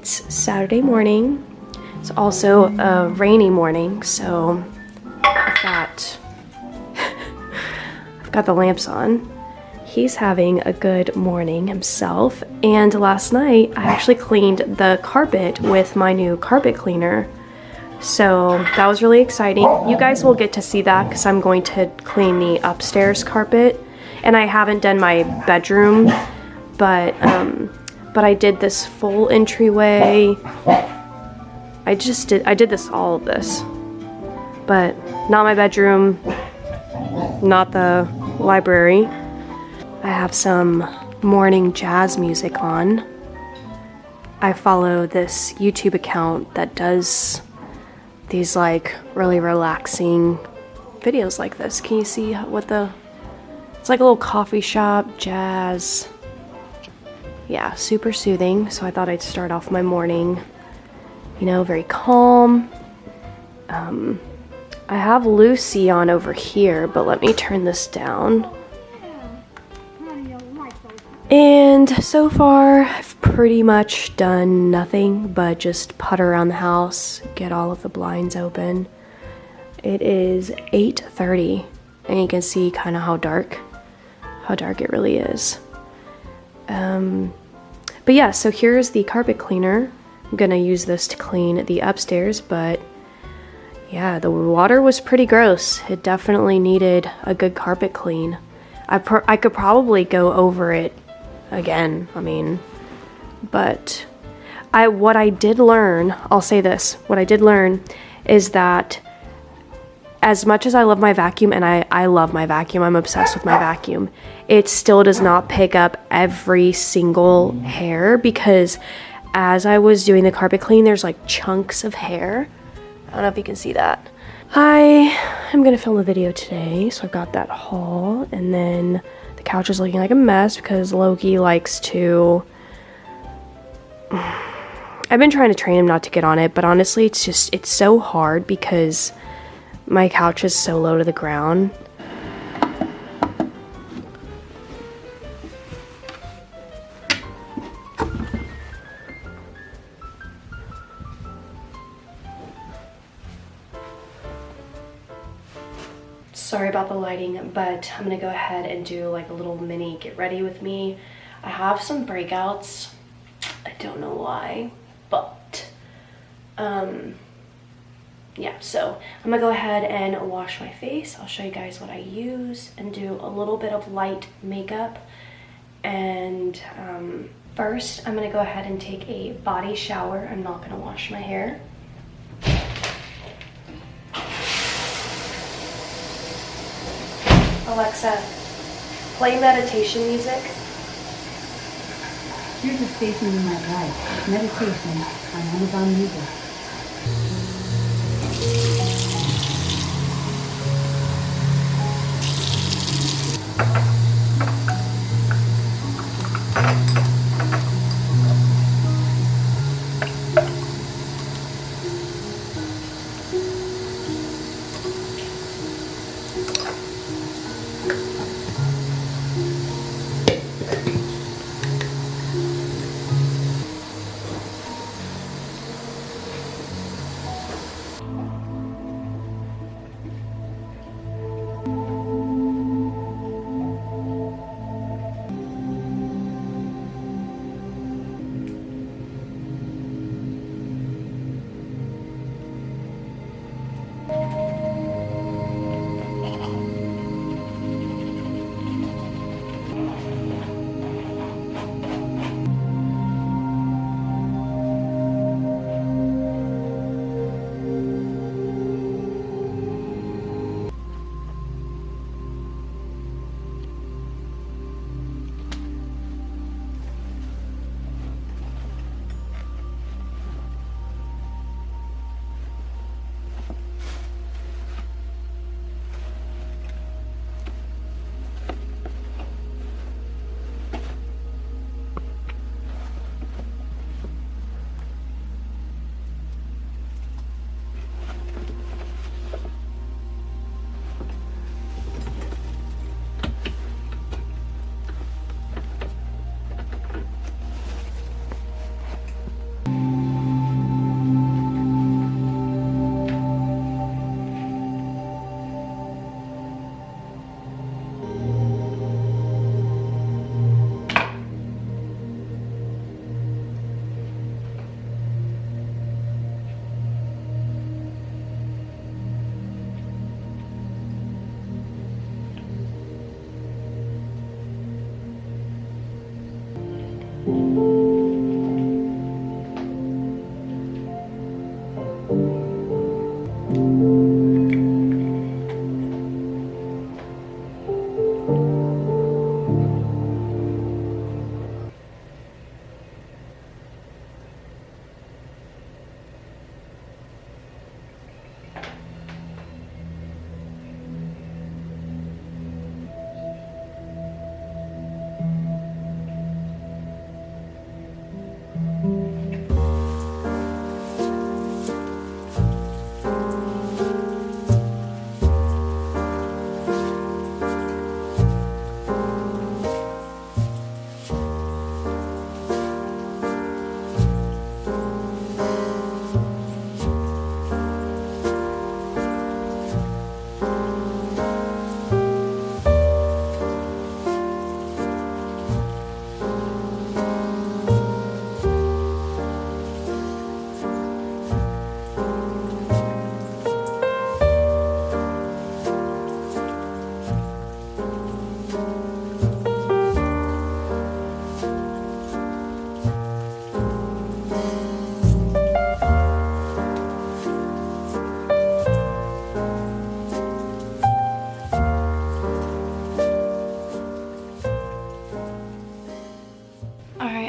It's Saturday morning. It's also a rainy morning, so I've got the lamps on. He's having a good morning himself, and last night I actually cleaned the carpet with my new carpet cleaner. So that was really exciting. You guys will get to see that because I'm going to clean the upstairs carpet, and I haven't done my bedroom, but I did this full entryway. I did all of this, but not my bedroom, not the library. I have some morning jazz music on. I follow this YouTube account that does these like really relaxing videos like this. Can you see it's like a little coffee shop, jazz. Yeah, super soothing. So I thought I'd start off my morning, you know, very calm. I have Lucy on over here, but let me turn this down. And so far, I've pretty much done nothing but just putter around the house, get all of the blinds open. It is 8:30, and you can see kind of how dark it really is. But yeah, so here's the carpet cleaner. I'm gonna use this to clean the upstairs, but yeah, the water was pretty gross. It definitely needed a good carpet clean. I could probably go over it again, I mean, but what I did learn, I'll say this, what I did learn is that as much as I love my vacuum, and I love my vacuum, I'm obsessed with my vacuum, it still does not pick up every single hair, because as I was doing the carpet clean, there's like chunks of hair. I don't know if you can see that. I'm gonna film a video today, so I've got that haul, and then the couch is looking like a mess because Loki likes to... I've been trying to train him not to get on it, but honestly, it's so hard because my couch is so low to the ground. Sorry about the lighting, but I'm gonna go ahead and do like a little mini get ready with me. I have some breakouts. I don't know why, but yeah, so I'm gonna go ahead and wash my face. I'll show you guys what I use and do a little bit of light makeup. And first, I'm gonna go ahead and take a body shower. I'm not gonna wash my hair. Alexa, play meditation music. Here's a station in my life. Meditation on Amazon Music.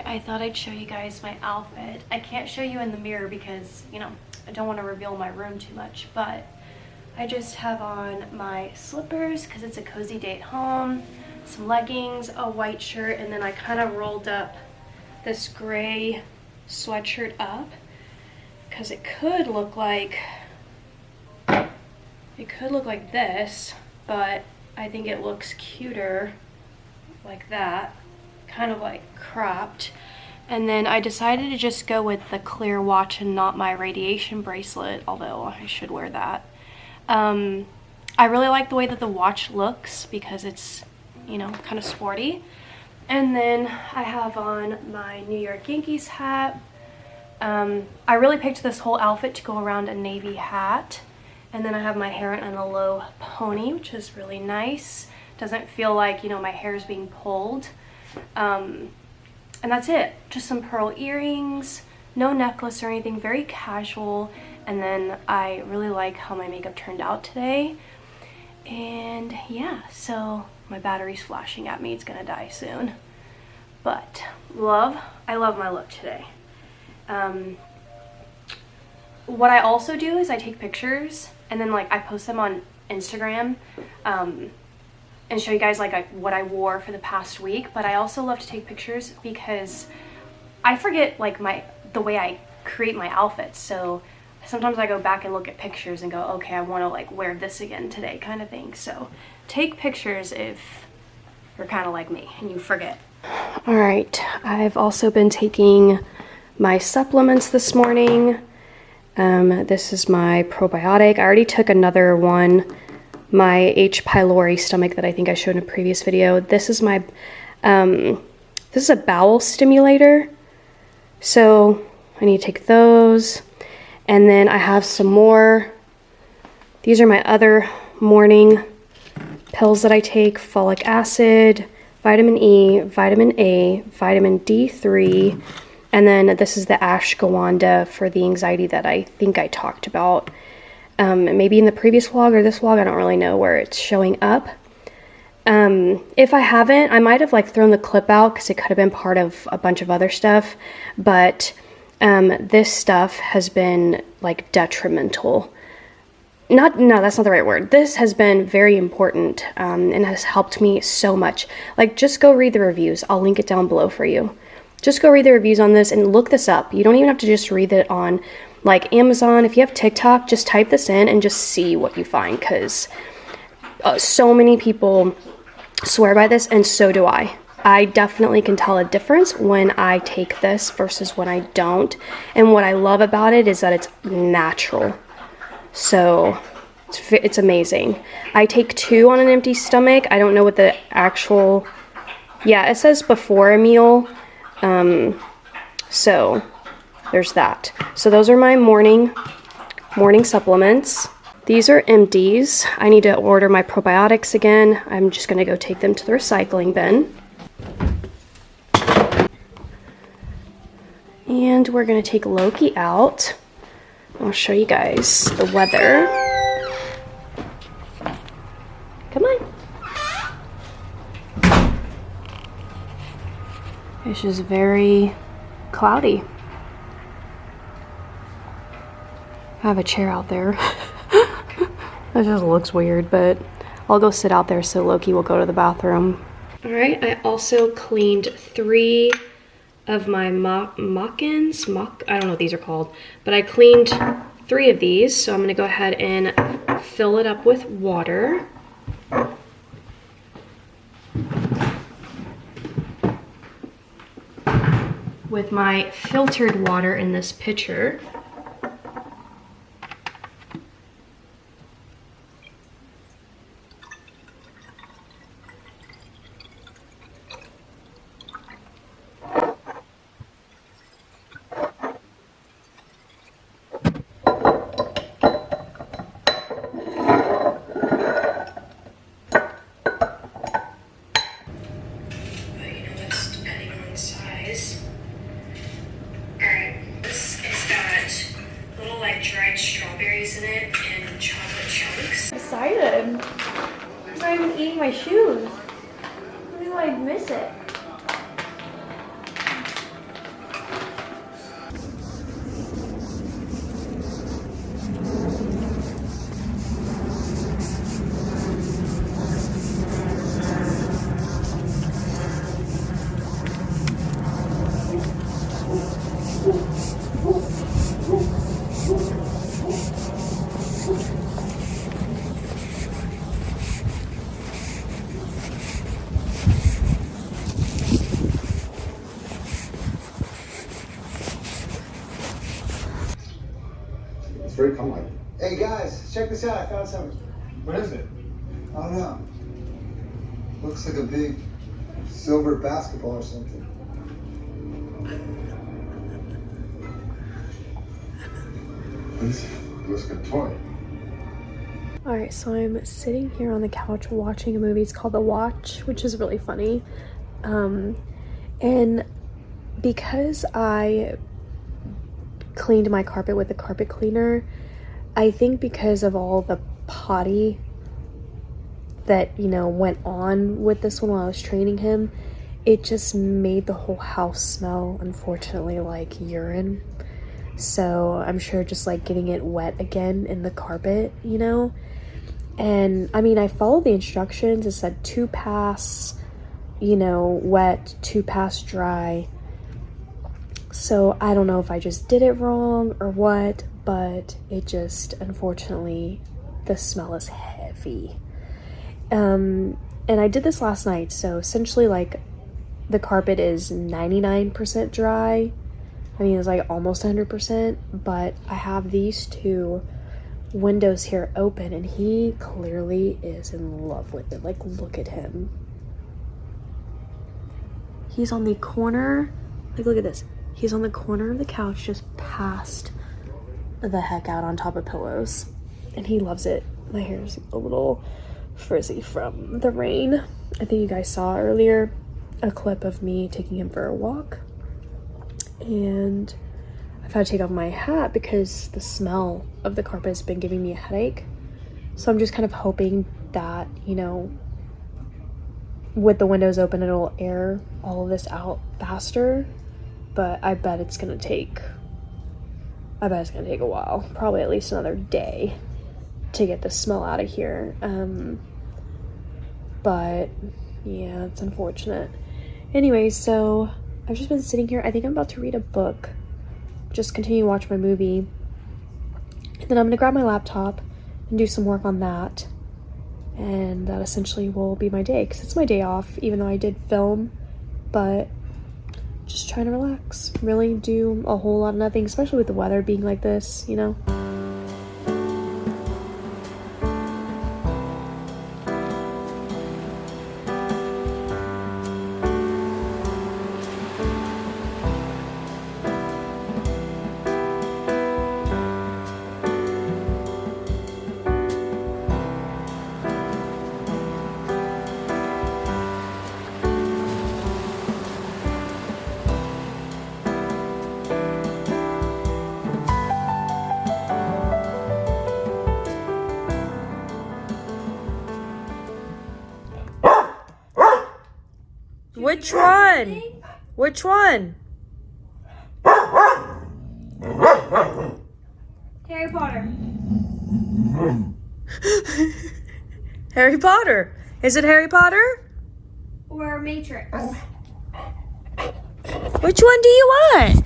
I thought I'd show you guys my outfit. I can't show you in the mirror because, you know, I don't want to reveal my room too much, but I just have on my slippers because it's a cozy day at home, some leggings, a white shirt, and then I kind of rolled up this gray sweatshirt up because it could look like this, but I think it looks cuter like that, kind of like cropped. And then I decided to just go with the clear watch and not my radiation bracelet, although I should wear that. I really like the way that the watch looks because it's, you know, kind of sporty. And then I have on my New York Yankees hat. I really picked this whole outfit to go around a navy hat. And then I have my hair in a low pony, which is really nice. Doesn't feel like, you know, my hair is being pulled. And that's it. Just some pearl earrings, no necklace or anything, very casual. And then I really like how my makeup turned out today. And yeah, so my battery's flashing at me. It's gonna die soon. But I love my look today. What I also do is I take pictures and then like I post them on Instagram and show you guys like what I wore for the past week. But I also love to take pictures because I forget like the way I create my outfits. So sometimes I go back and look at pictures and go, okay, I want to like wear this again today kind of thing. So take pictures if you're kind of like me and you forget. All right, I've also been taking my supplements this morning. This is my probiotic. I already took another one, my H. pylori stomach that I think I showed in a previous video. This is my, this is a bowel stimulator. So I need to take those. And then I have some more. These are my other morning pills that I take: folic acid, vitamin E, vitamin A, vitamin D3, and then this is the ashwagandha for the anxiety that I think I talked about. Maybe in the previous vlog or this vlog, I don't really know where it's showing up. If I haven't, I might have like thrown the clip out because it could have been part of a bunch of other stuff, but this stuff has been like detrimental. No, that's not the right word. This has been very important and has helped me so much. Like, just go read the reviews. I'll link it down below for you. Just go read the reviews on this and look this up. You don't even have to just read it on like Amazon. If you have TikTok, just type this in and just see what you find, because so many people swear by this, and so do I. I definitely can tell a difference when I take this versus when I don't. And what I love about it is that it's natural. So it's amazing. I take 2 on an empty stomach. I don't know what the actual, yeah, it says before a meal. So there's that. So those are my morning supplements. These are empties. I need to order my probiotics again. I'm just gonna go take them to the recycling bin. And we're gonna take Loki out. I'll show you guys the weather. Come on. It's just very cloudy. I have a chair out there. That just looks weird, but I'll go sit out there so Loki will go to the bathroom. All right, I also cleaned 3 of my mock-ins. I don't know what these are called, but I cleaned 3 of these, so I'm gonna go ahead and fill it up with water. With my filtered water in this pitcher. Dried strawberries in it and chocolate chunks. Excited. I'm not even eating my shoes. I feel like I miss it. It's very comely. Hey guys, check this out. I found something. What is it? I don't know. Looks like a big silver basketball or something. What is it? It looks like a toy. Alright, so I'm sitting here on the couch watching a movie. It's called The Watch, which is really funny. And because I cleaned my carpet with a carpet cleaner, I think because of all the potty that, you know, went on with this one while I was training him, it just made the whole house smell, unfortunately, like urine. So I'm sure just like getting it wet again in the carpet, you know. And I mean, I followed the instructions. It said 2 pass, you know, wet, 2 pass dry. So I don't know if I just did it wrong or what, but it just, unfortunately, the smell is heavy. And I did this last night, so essentially like the carpet is 99% dry. I mean, it's like almost 100%, but I have these 2 windows here open and he clearly is in love with it. Like, look at him. He's on the corner, like look at this. He's on the corner of the couch, just passed the heck out on top of pillows. And he loves it. My hair's a little frizzy from the rain. I think you guys saw earlier a clip of me taking him for a walk. And I've had to take off my hat because the smell of the carpet has been giving me a headache. So I'm just kind of hoping that, you know, with the windows open, it'll air all of this out faster. But I bet it's gonna take a while, probably at least another day to get the smell out of here. But yeah, it's unfortunate. Anyway, so I've just been sitting here. I think I'm about to read a book, just continue to watch my movie, and then I'm gonna grab my laptop and do some work on that, and that essentially will be my day, because it's my day off, even though I did film. But just trying to relax, really do a whole lot of nothing, especially with the weather being like this, you know. Which one? Which one? Harry Potter. Harry Potter. Is it Harry Potter? Or Matrix. Which one do you want?